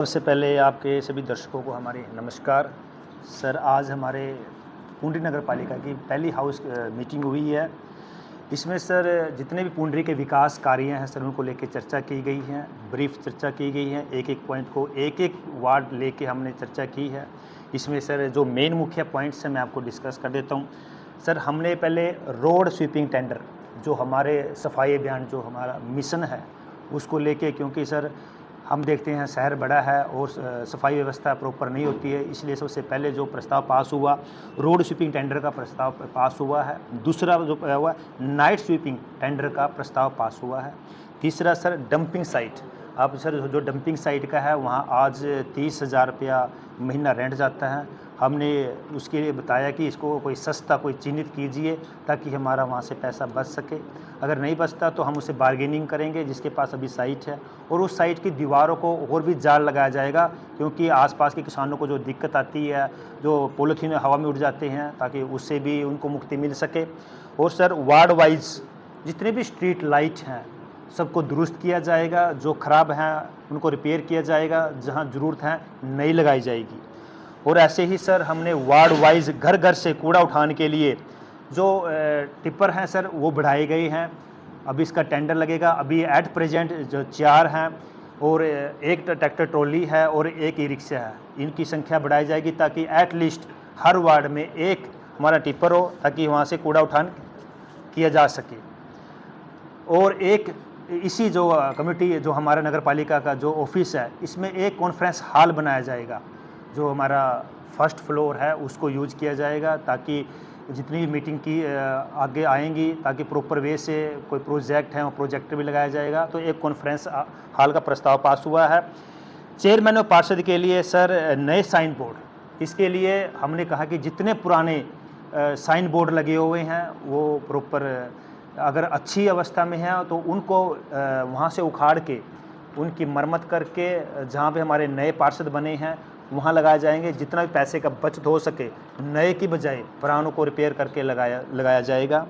सबसे पहले आपके सभी दर्शकों को हमारी नमस्कार। सर, आज हमारे पुंडरी नगर पालिका की पहली हाउस मीटिंग हुई है। इसमें सर जितने भी पुंडरी के विकास कार्य हैं सर उनको लेके चर्चा की गई है, ब्रीफ चर्चा की गई है। एक-एक पॉइंट को एक-एक वार्ड लेके हमने चर्चा की है। इसमें सर जो मेन मुख्य पॉइंट्स हैं मैं आपको डिस्कस कर देता हूँ। सर, हमने पहले रोड स्वीपिंग टेंडर जो हमारे सफाई अभियान जो हमारा मिशन है उसको लेके, क्योंकि सर हम देखते हैं शहर बड़ा है और सफाई व्यवस्था प्रॉपर नहीं होती है, इसलिए सबसे पहले जो प्रस्ताव पास हुआ रोड स्वीपिंग टेंडर का प्रस्ताव पास हुआ है। दूसरा जो हुआ नाइट स्वीपिंग टेंडर का प्रस्ताव पास हुआ है। तीसरा सर डंपिंग साइट, अब सर जो डंपिंग साइट का है वहाँ आज 30,000 रुपया महीना रेंट जाता है। हमने उसके लिए बताया कि इसको कोई सस्ता कोई चिन्हित कीजिए ताकि हमारा वहाँ से पैसा बच सके। अगर नहीं बचता तो हम उससे बार्गेनिंग करेंगे जिसके पास अभी साइट है, और उस साइट की दीवारों को और भी जाल लगाया जाएगा, क्योंकि आसपास के किसानों को जो दिक्कत आती है, जो पॉलीथीन हवा में उड़ जाते हैं, ताकि उससे भी उनको मुक्ति मिल सके। और सर वार्ड वाइज जितने भी स्ट्रीट लाइट हैं सबको दुरुस्त किया जाएगा, जो ख़राब हैं उनको रिपेयर किया जाएगा, जहाँ ज़रूरत है नई लगाई जाएगी। और ऐसे ही सर हमने वार्ड वाइज घर घर से कूड़ा उठाने के लिए जो टिप्पर हैं सर वो बढ़ाए गए हैं। अभी इसका टेंडर लगेगा। अभी एट प्रेजेंट जो 4 हैं और एक ट्रैक्टर ट्रॉली है और एक ई रिक्शा है, इनकी संख्या बढ़ाई जाएगी ताकि एट लीस्ट हर वार्ड में एक हमारा टिप्पर हो ताकि वहाँ से कूड़ा उठान किया जा सके। और एक इसी जो कमेटी जो हमारा नगर पालिका का जो ऑफिस है इसमें एक कॉन्फ्रेंस हॉल बनाया जाएगा, जो हमारा फर्स्ट फ्लोर है उसको यूज किया जाएगा ताकि जितनी भी मीटिंग की आगे आएंगी ताकि प्रॉपर वे से कोई प्रोजेक्ट है वो प्रोजेक्टर भी लगाया जाएगा। तो एक कॉन्फ्रेंस हॉल का प्रस्ताव पास हुआ है। चेयरमैन और पार्षद के लिए सर नए साइन बोर्ड, इसके लिए हमने कहा कि जितने पुराने साइन बोर्ड लगे हुए हैं वो प्रॉपर अगर अच्छी अवस्था में हैं तो उनको वहाँ से उखाड़ के उनकी मरम्मत करके जहाँ पे हमारे नए पार्षद बने हैं वहाँ लगाए जाएंगे। जितना भी पैसे का बचत हो सके नए की बजाय पुरानों को रिपेयर करके लगाया जाएगा।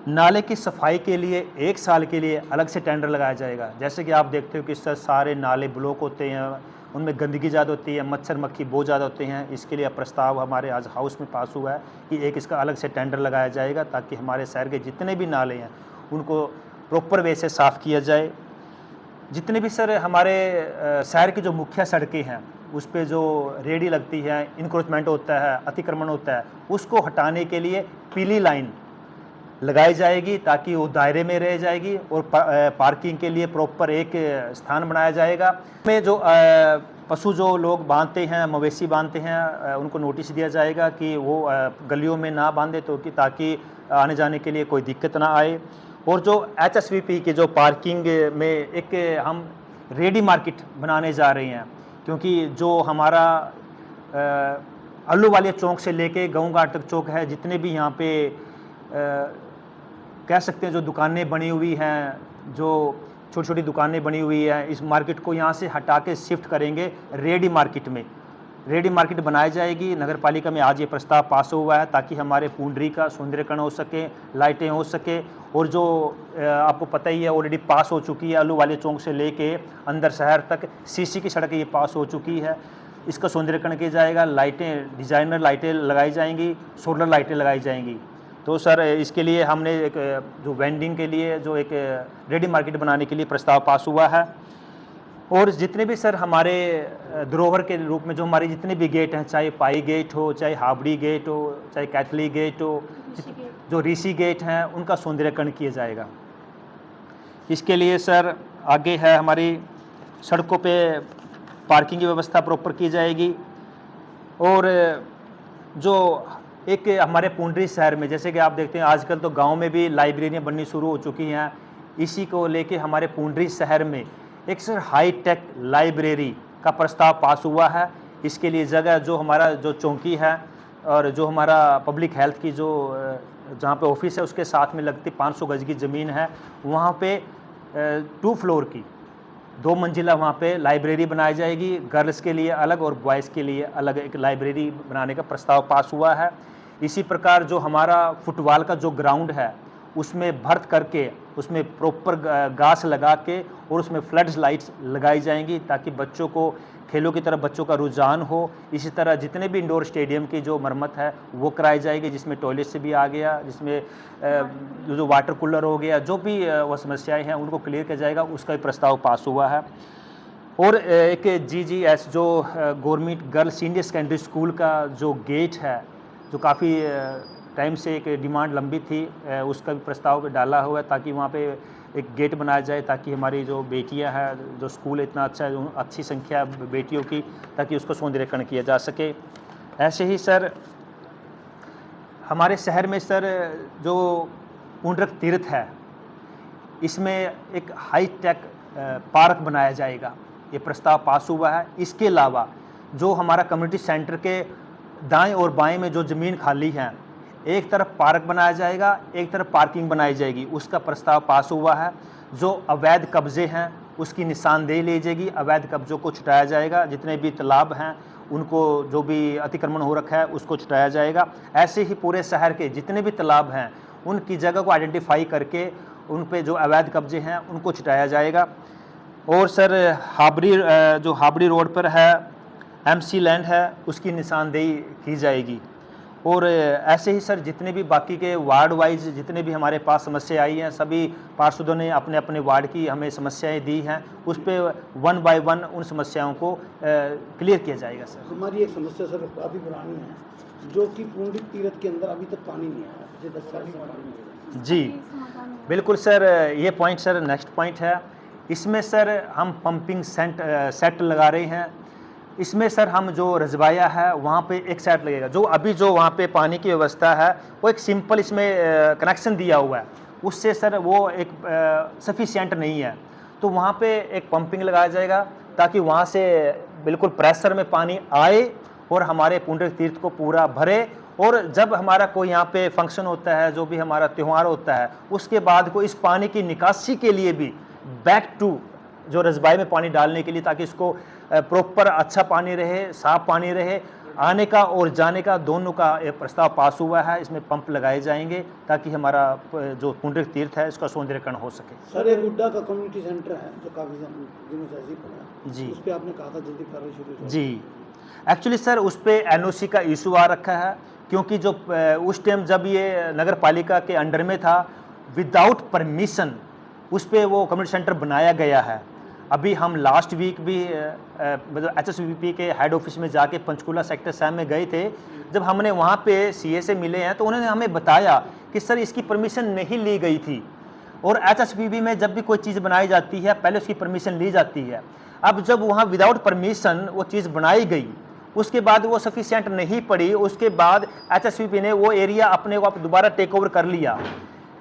नाले की सफाई के लिए 1 साल के लिए अलग से टेंडर लगाया जाएगा। जैसे कि आप देखते हो कि सर सारे नाले ब्लॉक होते हैं, उनमें गंदगी ज़्यादा होती है, मच्छर मक्खी बहुत ज़्यादा होते हैं। इसके लिए प्रस्ताव हमारे आज हाउस में पास हुआ है कि एक इसका अलग से टेंडर लगाया जाएगा ताकि हमारे शहर के जितने भी नाले हैं उनको प्रॉपर वे से साफ़ किया जाए। जितने भी सर हमारे शहर की जो मुख्य सड़कें हैं उस पे जो रेडी लगती है, इंक्रोचमेंट होता है, अतिक्रमण होता है, उसको हटाने के लिए पीली लाइन लगाई जाएगी ताकि वो दायरे में रह जाएगी और पार्किंग के लिए प्रॉपर एक स्थान बनाया जाएगा। में जो पशु जो लोग बांधते हैं, मवेशी बांधते हैं, उनको नोटिस दिया जाएगा कि वो गलियों में ना बांधे तो कि ताकि आने जाने के लिए कोई दिक्कत ना आए। और जो HSVP के जो पार्किंग में एक हम रेडी मार्केट बनाने जा रहे हैं, क्योंकि जो हमारा अल्लू वाले चौक से लेके गाँव घाट तक चौक है, जितने भी यहाँ पे कह सकते हैं जो दुकानें बनी हुई हैं, जो छोटी छोटी दुकानें बनी हुई हैं, इस मार्केट को यहाँ से हटा के शिफ्ट करेंगे रेडी मार्केट में। रेडी मार्केट बनाई जाएगी। नगर पालिका में आज ये प्रस्ताव पास हुआ है ताकि हमारे पुंडरी का सौंदर्यकरण हो सके, लाइटें हो सके। और जो आपको पता ही है ऑलरेडी पास हो चुकी है अल्लू वाले चौक से लेके अंदर शहर तक सीसी की सड़क ये पास हो चुकी है, इसका सौंदर्यकरण किया जाएगा। लाइटें डिजाइनर लाइटें लगाई जाएंगी, सोलर लाइटें लगाई जाएंगी। तो सर इसके लिए हमने एक जो वेंडिंग के लिए जो एक रेडी मार्केट बनाने के लिए प्रस्ताव पास हुआ है। और जितने भी सर हमारे धरोहर के रूप में जो हमारे जितने भी गेट हैं, चाहे पाई गेट हो, चाहे हावड़ी गेट हो, चाहे कैथली गेट हो, जो ऋषि गेट हैं, उनका सौंदर्यकरण किया जाएगा। इसके लिए सर आगे है हमारी सड़कों पे पार्किंग की व्यवस्था प्रॉपर की जाएगी। और जो एक हमारे पुंडरी शहर में जैसे कि आप देखते हैं आजकल तो गांव में भी लाइब्रेरियां बननी शुरू हो चुकी हैं, इसी को लेके हमारे पुंडरी शहर में एक सर हाई टेक लाइब्रेरी का प्रस्ताव पास हुआ है। इसके लिए जगह जो हमारा जो चौकी है और जो हमारा पब्लिक हेल्थ की जो जहाँ पे ऑफिस है उसके साथ में लगती 500 गज की ज़मीन है, वहाँ पे 2 फ्लोर की 2 मंजिला वहाँ पे लाइब्रेरी बनाई जाएगी। गर्ल्स के लिए अलग और बॉयज़ के लिए अलग एक लाइब्रेरी बनाने का प्रस्ताव पास हुआ है। इसी प्रकार जो हमारा फुटबॉल का जो ग्राउंड है उसमें भर्त करके उसमें प्रॉपर घास लगा के और उसमें फ्लड्स लाइट्स लगाई जाएंगी ताकि बच्चों को खेलों की तरफ बच्चों का रुझान हो। इसी तरह जितने भी इंडोर स्टेडियम की जो मरम्मत है वो कराई जाएगी, जिसमें टॉयलेट से भी आ गया, जिसमें जो वाटर कूलर हो गया, जो भी वो समस्याएं हैं उनको क्लियर किया जाएगा, उसका भी प्रस्ताव पास हुआ है। और एक GGS जो government girls senior secondary school का जो गेट है, जो काफ़ी टाइम से एक डिमांड लंबी थी, उसका भी प्रस्ताव डाला हुआ है ताकि वहाँ पे एक गेट बनाया जाए ताकि हमारी जो बेटियां हैं, जो स्कूल इतना अच्छा है, अच्छी संख्या है बेटियों की, ताकि उसको सौंदर्यीकरण किया जा सके। ऐसे ही सर हमारे शहर में सर जो पुंडरक तीर्थ है, इसमें एक हाई टेक पार्क बनाया जाएगा, ये प्रस्ताव पास हुआ है। इसके अलावा जो हमारा कम्युनिटी सेंटर के दाएं और बाएं में जो ज़मीन खाली है, एक तरफ पार्क बनाया जाएगा, एक तरफ पार्किंग बनाई जाएगी, उसका प्रस्ताव पास हुआ है। जो अवैध कब्जे हैं उसकी निशानदेही ली जाएगी, अवैध कब्जों को छुटाया जाएगा, जितने भी तालाब हैं उनको जो भी अतिक्रमण हो रखा है उसको छुटाया जाएगा। ऐसे ही पूरे शहर के जितने भी तालाब हैं उनकी जगह को आइडेंटिफाई करके उन पे जो अवैध कब्जे हैं उनको छुटाया जाएगा। और सर जो हाबड़ी रोड पर है MC लैंड है, उसकी निशानदेही की जाएगी। और ऐसे ही सर जितने भी बाकी के वार्ड वाइज जितने भी हमारे पास समस्या आई हैं, सभी पार्षदों ने अपने अपने वार्ड की हमें समस्याएं दी हैं, उस पर 1 बाय 1 उन समस्याओं को क्लियर किया जाएगा। सर हमारी एक समस्या सर काफ़ी पुरानी है, जो कि पुंडरिक तीर्थ के अंदर अभी तक पानी नहीं आया, पिछले 10 साल से पानी नहीं आया। जी बिल्कुल सर, ये पॉइंट सर नेक्स्ट पॉइंट है। इसमें सर हम पंपिंग सेट लगा रहे हैं। इसमें सर हम जो रजवाया है वहाँ पे एक सेट लगेगा। जो अभी जो वहाँ पे पानी की व्यवस्था है वो एक सिंपल इसमें कनेक्शन दिया हुआ है, उससे सर वो एक सफिशिएंट नहीं है, तो वहाँ पे एक पंपिंग लगाया जाएगा ताकि वहाँ से बिल्कुल प्रेशर में पानी आए और हमारे पुंडरिक तीर्थ को पूरा भरे। और जब हमारा कोई यहाँ पे फंक्शन होता है, जो भी हमारा त्यौहार होता है, उसके बाद को इस पानी की निकासी के लिए भी बैक टू जो रजबाई में पानी डालने के लिए, ताकि इसको प्रॉपर अच्छा पानी रहे, साफ पानी रहे, आने का और जाने का दोनों का एक प्रस्ताव पास हुआ है। इसमें पंप लगाए जाएंगे ताकि हमारा जो पुंडरिक तीर्थ है इसका सौंदर्यीकरण हो सके। सर एक गुड्डा का कम्युनिटी सेंटर है जो काफ़ी दिनों से ऐसे ही पड़ा जी, उस पर आपने कहा था जल्दी कार्रवाई शुरू। जी एक्चुअली सर उस पर NOC का इशू आ रखा है, क्योंकि जो उस टाइम जब ये नगर पालिका के अंडर में था, विदाउट परमिशन उस पर वो कम्युनिटी सेंटर बनाया गया है। अभी हम लास्ट वीक भी मतलब HSVP के हेड ऑफिस में जाके पंचकूला सेक्टर 7 में गए थे। जब हमने वहाँ पे CA से मिले हैं तो उन्होंने हमें बताया कि सर इसकी परमिशन नहीं ली गई थी, और HSVP में जब भी कोई चीज़ बनाई जाती है पहले उसकी परमिशन ली जाती है। अब जब वहाँ विदाउट परमिशन वो चीज़ बनाई गई, उसके बाद वो सफिशिएंट नहीं पड़ी, उसके बाद HSVP ने वो एरिया अपने को दोबारा टेक ओवर कर लिया।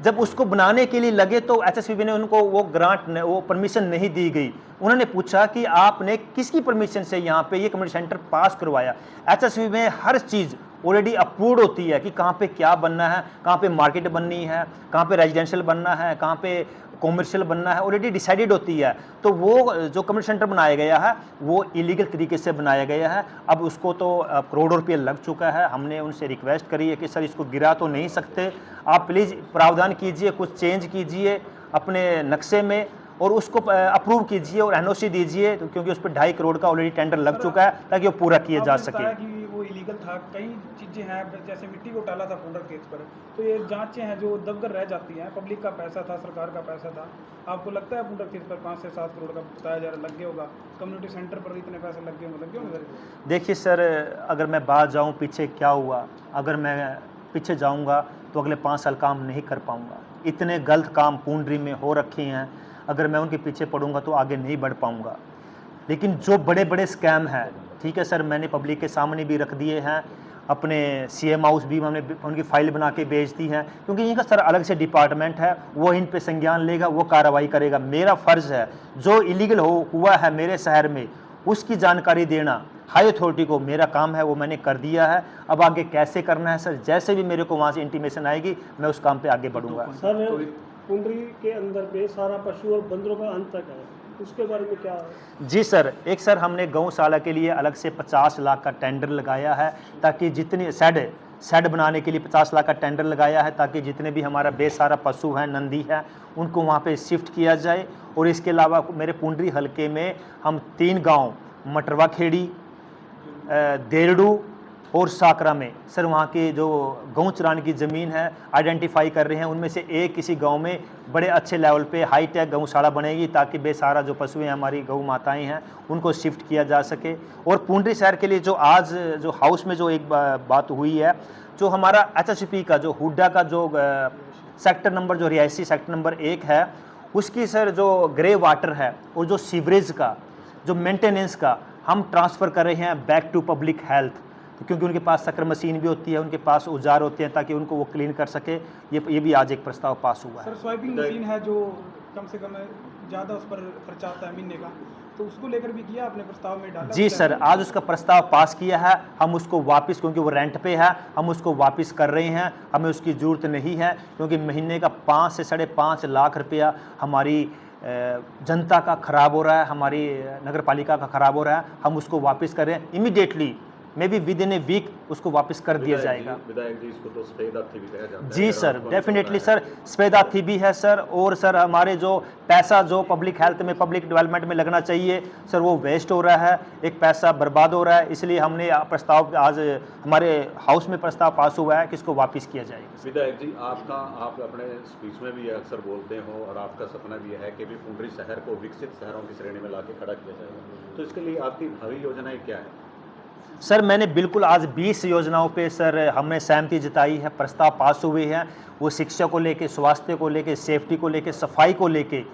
जब उसको बनाने के लिए लगे तो HSVP ने उनको वो ग्रांट वो परमिशन नहीं दी गई। उन्होंने पूछा कि आपने किसकी परमिशन से यहाँ पे ये कम्युनिटी सेंटर पास करवाया। HSVP में हर चीज़ ऑलरेडी अप्रूव्ड होती है कि कहाँ पे क्या बनना है, कहाँ पे मार्केट बननी है, कहाँ पे रेजिडेंशियल बनना है, कहाँ पे कॉमर्शियल बनना है, ऑलरेडी डिसाइडेड होती है। तो वो जो कम्युनिटी सेंटर बनाया गया है वो इलीगल तरीके से बनाया गया है। अब उसको तो करोड़ों रुपये लग चुका है। हमने उनसे रिक्वेस्ट करी है कि सर इसको गिरा तो नहीं सकते, आप प्लीज़ प्रावधान कीजिए, कुछ चेंज कीजिए अपने नक्शे में और उसको अप्रूव कीजिए और NOC दीजिए, तो क्योंकि उस पर 2.5 करोड़ का ऑलरेडी टेंडर लग चुका है ताकि वो पूरा किया जा सके। कि वो इलीगल था, कई चीज़ें हैं जैसे मिट्टी को डाला था पुंडरिक तीर्थ पर, तो ये जांचें हैं जो दबकर रह जाती हैं। पब्लिक का पैसा था, सरकार का पैसा था। आपको लगता है पुंडरिक तीर्थ पर 5 से 7 करोड़ का बताया जा रहा लग गया होगा, कम्युनिटी सेंटर पर इतने पैसे लग गए होंगे? देखिए सर, अगर मैं बात जाऊँ पीछे क्या हुआ, अगर मैं पीछे जाऊँगा तो अगले 5 साल काम नहीं कर पाऊँगा। इतने गलत काम पुंडरी में हो रखे हैं, अगर मैं उनके पीछे पड़ूंगा तो आगे नहीं बढ़ पाऊंगा। लेकिन जो बड़े बड़े स्कैम हैं, ठीक है सर, मैंने पब्लिक के सामने भी रख दिए हैं, अपने CM हाउस भी हमने उनकी फाइल बना के भेज दी हैं, क्योंकि इनका सर अलग से डिपार्टमेंट है, वो इन पे संज्ञान लेगा, वो कार्रवाई करेगा। मेरा फ़र्ज़ है जो इलीगल हुआ है मेरे शहर में उसकी जानकारी देना हाई अथॉरिटी को, मेरा काम है, वो मैंने कर दिया है। अब आगे कैसे करना है सर, जैसे भी मेरे को वहाँ से इंटीमेशन आएगी मैं उस काम पे आगे बढ़ूंगा। सर पुंडरी के अंदर पे सारा पशु और बंदरों का अंत तक है, उसके बारे में क्या? जी सर, एक सर हमने गौशाला के लिए अलग से 50 लाख का टेंडर लगाया है ताकि जितनी शेड बनाने के लिए 50 लाख का टेंडर लगाया है, ताकि जितने भी हमारा बेसहारा पशु हैं, नंदी है, उनको वहाँ पे शिफ्ट किया जाए। और इसके अलावा मेरे पुंडरी हलके में हम 3 गांव मटरवा खेड़ी, देरडू और साकरा में सर वहाँ के जो गौ चराने की ज़मीन है आइडेंटिफाई कर रहे हैं। उनमें से एक किसी गांव में बड़े अच्छे लेवल पे हाईटेक गौशाला बनेगी, ताकि बेसहारा जो पशु हैं, हमारी गौ माताएं हैं, उनको शिफ्ट किया जा सके। और पुंडरी शहर के लिए जो आज जो हाउस में जो एक बात हुई है, जो हमारा HSP का जो हुड्डा का जो सेक्टर नंबर जो रिहायशी सेक्टर नंबर 1 है, उसकी सर जो ग्रे वाटर है और जो सीवरेज का जो मेंटेनेंस का हम ट्रांसफ़र कर रहे हैं बैक टू पब्लिक हेल्थ, क्योंकि उनके पास शक्कर मशीन भी होती है, उनके पास औजार होते हैं, ताकि उनको वो क्लीन कर सके। ये भी आज एक प्रस्ताव पास हुआ है। सर स्वाइपिंग मशीन है जो कम से कम ज़्यादा उस पर खर्चा आता है महीने का, तो उसको लेकर भी किया आपने प्रस्ताव में डाला? जी सर, आज उसका प्रस्ताव पास किया है। हम उसको वापस, क्योंकि वो रेंट पे है, हम उसको वापस कर रहे हैं। हमें उसकी ज़रूरत नहीं है, क्योंकि महीने का 5 से 5.5 लाख रुपया हमारी जनता का ख़राब हो रहा है, हमारी नगर पालिका का ख़राब हो रहा है। हम उसको वापस करें immediately, maybe within a week उसको वापस कर दिया जाएगा। विधायक जी, इसको तो सफेद हाथी भी कहा जाता है। जी सर, डेफिनेटली सर, सफेद हाथी भी है सर। और सर हमारे जो पैसा जो पब्लिक हेल्थ में, पब्लिक डेवलपमेंट में लगना चाहिए सर, वो वेस्ट हो रहा है, एक पैसा बर्बाद हो रहा है। इसलिए हमने प्रस्ताव आज हमारे हाउस में प्रस्ताव पास हुआ है कि इसको वापस किया जाएगा। विधायक जी, आप अपने स्पीच में भी अक्सर बोलते हो और आपका सपना भी है कि भी पुंडरी शहर को विकसित शहरों की श्रेणी में लाके खड़ा किया जाएगा, तो इसके लिए आपकी भावी योजनाएं क्या है? सर मैंने बिल्कुल आज 20 योजनाओं पे सर हमने सहमति जताई है, प्रस्ताव पास हुए हैं। वो शिक्षा को लेके, स्वास्थ्य को लेके, सेफ्टी को लेके, सफाई को लेके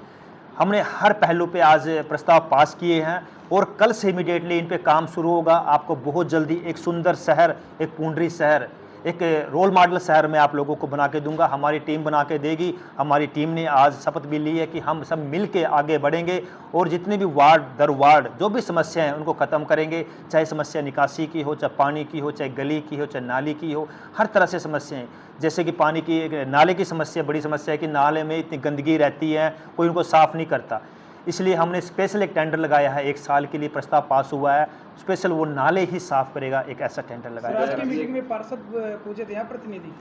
हमने हर पहलू पे आज प्रस्ताव पास किए हैं। और कल से इमीडिएटली इन पे काम शुरू होगा। आपको बहुत जल्दी एक सुंदर शहर, एक पुंडरी शहर, एक रोल मॉडल शहर में आप लोगों को बना के दूंगा। हमारी टीम बना के देगी। हमारी टीम ने आज शपथ भी ली है कि हम सब मिल के आगे बढ़ेंगे और जितने भी वार्ड दर वार्ड जो भी समस्याएं हैं उनको ख़त्म करेंगे। चाहे समस्या निकासी की हो, चाहे पानी की हो, चाहे गली की हो, चाहे नाली की हो, हर तरह से समस्याएं। जैसे कि पानी की, नाले की समस्या बड़ी समस्या है कि नाले में इतनी गंदगी रहती है, कोई उनको साफ़ नहीं करता। इसलिए हमने स्पेशल एक टेंडर लगाया है, 1 साल के लिए प्रस्ताव पास हुआ है। स्पेशल वो नाले ही साफ करेगा, एक ऐसा टेंडर लगाया आज है। की मीटिंग में पार्षद पूछे थे, यहाँ प्रतिनिधि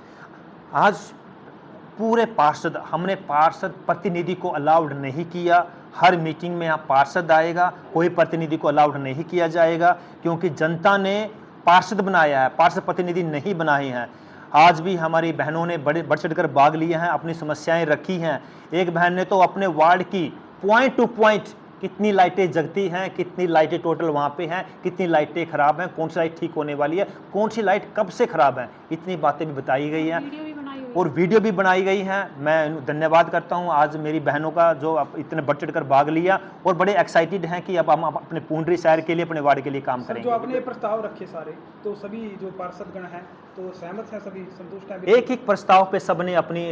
आज पूरे पार्षद, हमने पार्षद प्रतिनिधि को अलाउड नहीं किया। हर मीटिंग में यहाँ पार्षद आएगा, कोई प्रतिनिधि को अलाउड नहीं किया जाएगा, क्योंकि जनता ने पार्षद बनाया है, पार्षद प्रतिनिधि नहीं बनाए हैं। आज भी हमारी बहनों ने बढ़ चढ़कर भाग लिए हैं, अपनी समस्याएं रखी हैं। एक बहन ने तो अपने वार्ड की पॉइंट टू पॉइंट कितनी लाइटें जगती हैं, कितनी लाइटें टोटल वहाँ पे हैं, कितनी लाइटें ख़राब हैं, कौन सी लाइट ठीक होने वाली है, कौन सी लाइट कब से ख़राब है, इतनी बातें भी बताई गई हैं और वीडियो भी बनाई गई हैं। मैं धन्यवाद करता हूं आज मेरी बहनों का जो इतने बढ़ चढ़ कर भाग लिया और बड़े एक्साइटेड हैं कि अब हम अपने पुंडरी शहर के लिए, अपने वार्ड के लिए काम सर, करेंगे। जो आपने प्रस्ताव रखे सारे, तो सभी जो पार्षदगण हैं तो सहमत हैं, सभी संतुष्ट हैं? एक एक प्रस्ताव पे सबने अपनी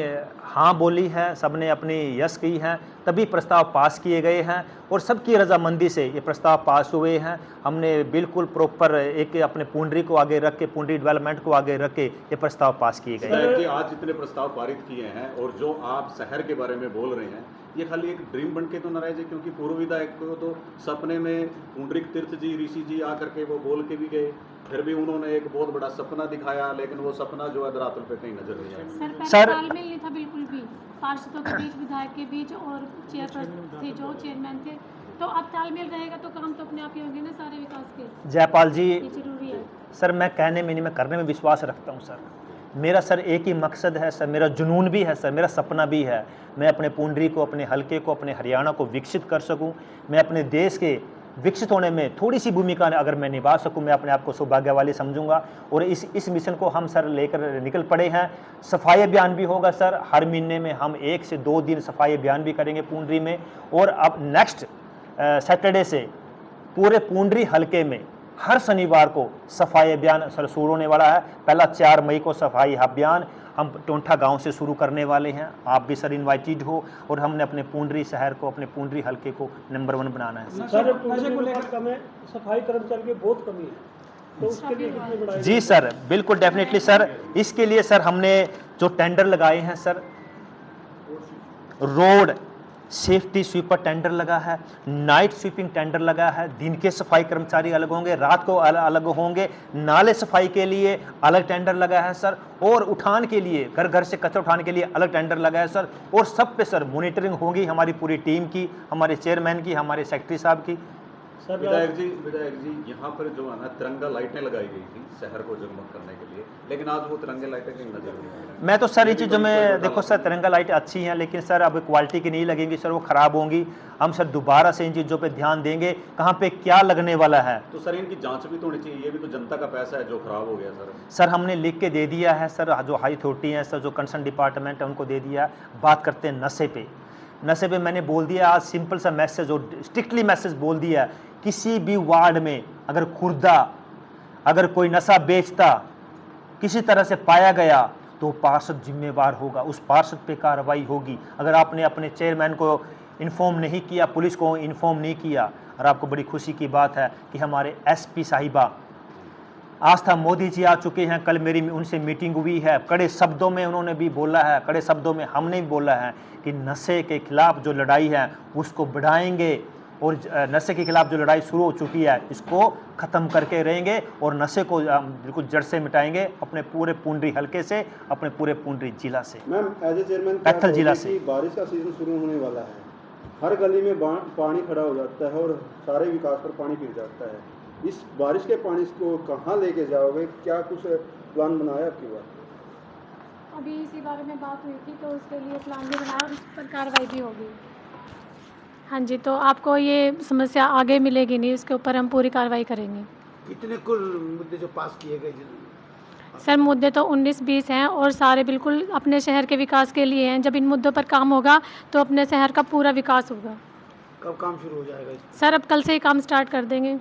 हाँ बोली है, सबने अपनी यस की है, तभी प्रस्ताव पास किए गए हैं और सबकी रजामंदी से ये प्रस्ताव पास हुए हैं। हमने बिल्कुल प्रॉपर एक अपने पुंडरी को आगे रख के, पुंडरी डेवलपमेंट को आगे रख के ये प्रस्ताव पास किए गए हैं। विधायक जी, आज जितने प्रस्ताव पारित किए हैं और जो आप शहर के बारे में बोल रहे हैं, ये खाली एक ड्रीम बन के तो न रह जाए, क्योंकि पूर्व विधायक को तो सपने में पुंडरीक तीर्थ जी, ऋषि जी आकर के वो बोल के भी गए, फिर भी उन्होंने एक बहुत बड़ा सपना दिखाया, लेकिन वो सपना जो है धरातल पे कहीं नजर नहीं आया। सर तालमेल नहीं था बिल्कुल भी, पार्षदों के बीच, विधायक के बीच और चेयरपर्सन थे, जो चेयरमैन थे, तो अब तालमेल रहेगा तो काम तो अपने आप ही होंगे ना सारे विकास के। जयपाल जी, ये जरूरी है सर मैं कहने में नहीं, मैं करने में विश्वास रखता हूँ सर। मेरा सर एक ही मकसद है सर, मेरा जुनून भी है सर, मेरा सपना भी है, मैं अपने पुंडरी को, अपने हलके को, अपने हरियाणा को विकसित कर सकूं। मैं अपने देश के विकसित होने में थोड़ी सी भूमिका अगर मैं निभा सकूं, मैं अपने आप को सौभाग्यवाली समझूंगा। और इस मिशन को हम सर लेकर निकल पड़े हैं। सफाई अभियान भी होगा सर, हर महीने में हम 1 से 2 दिन सफाई अभियान भी करेंगे पुंडरी में। और अब नेक्स्ट सैटरडे से पूरे पुंडरी हलके में हर शनिवार को सफाई अभियान सर शुरू होने वाला है। पहला 4 मई को सफाई अभियान हम टोंठा गांव से शुरू करने वाले हैं। आप भी सर इनवाइटेड हो और हमने अपने पुंडरी शहर को, अपने पुंडरी हलके को नंबर 1 बनाना है। सर नशे को लेकर में सफाई कर्मचारी की बहुत कमी है, तो उसके लिए कितने बढ़ाए? जी सर, बिल्कुल डेफिनेटली सर। इसके लिए सर हमने जो टेंडर लगाए हैं sir, road, safety sweeper tender लगा है, नाइट स्वीपिंग टेंडर लगा है, दिन के सफाई कर्मचारी अलग होंगे, रात को अलग होंगे, नाले सफाई के लिए अलग टेंडर लगा है सर, और उठान के लिए घर घर से कचरा उठाने के लिए अलग टेंडर लगा है सर, और सब पे सर मॉनिटरिंग होगी हमारी पूरी टीम की, हमारे चेयरमैन की, हमारे सेक्रेटरी साहब की। सर विधायक जी यहाँ पर जो है ना तिरंगा लाइटें लगाई गई थी शहर को जगमग करने के लिए, लेकिन आज वो तिरंगे लाइटें कहीं नजर नहीं आ रही। मैं तो सर ये ये भी चीज़ों बड़ी में बड़ी देखो सर तिरंगा लाइटें अच्छी हैं, लेकिन सर अब क्वालिटी की नहीं लगेंगी सर, वो ख़राब होंगी। हम सर दोबारा से इन चीज़ों पे ध्यान देंगे, कहाँ पे क्या लगने वाला है। तो सर इनकी जांच भी तो होनी चाहिए, ये भी तो जनता का पैसा है जो खराब हो गया सर। सर हमने लिख के दे दिया है सर, जो हाई अथॉरिटी है सर, जो कंसर्न डिपार्टमेंट है उनको दे दिया है। बात करते हैं नशे पे। नशे पे मैंने बोल दिया आज सिंपल सा मैसेज और स्ट्रिक्टली मैसेज बोल दिया, किसी भी वार्ड में अगर खुर्दा अगर कोई नशा बेचता किसी तरह से पाया गया तो पार्षद जिम्मेवार होगा, उस पार्षद पे कार्रवाई होगी। अगर आपने अपने चेयरमैन को इन्फॉर्म नहीं किया, पुलिस को इन्फॉर्म नहीं किया, और आपको बड़ी खुशी की बात है कि हमारे एसपी साहिबा आस्था मोदी जी आ चुके हैं, कल मेरी उनसे मीटिंग हुई है, कड़े शब्दों में उन्होंने भी बोला है, कड़े शब्दों में हमने भी बोला है कि नशे के खिलाफ जो लड़ाई है उसको बढ़ाएंगे, और नशे के खिलाफ जो लड़ाई शुरू हो चुकी है इसको ख़त्म करके रहेंगे, और नशे को बिल्कुल जड़ से मिटाएंगे अपने पूरे पुंडरी हलके से, अपने पूरे पुंडरी जिला से। मैम एज ए चेयरमैन पैथल जिला से बारिश का सीजन शुरू होने वाला है, हर गली में पानी खड़ा हो जाता है और सारे विकास पर पानी गिर जाता है। इस बारिश के पानी को कहाँ लेके जाओगे, क्या कुछ प्लान बनाया आपकी बार? अभी इसी बारे में बात हुई थी तो उसके लिए प्लान भी बनाया और उस पर कार्रवाई भी होगी। हाँ जी, तो आपको ये समस्या आगे मिलेगी नहीं, उसके ऊपर हम पूरी कार्रवाई करेंगे। कितने कुल मुद्दे जो पास किए गए सर मुद्दे तो 19-20 हैं और सारे बिल्कुल अपने शहर के विकास के लिए हैं। जब इन मुद्दों पर काम होगा तो अपने शहर का पूरा विकास होगा। कब काम शुरू हो जाएगा? सर अब कल से ही काम स्टार्ट कर देंगे।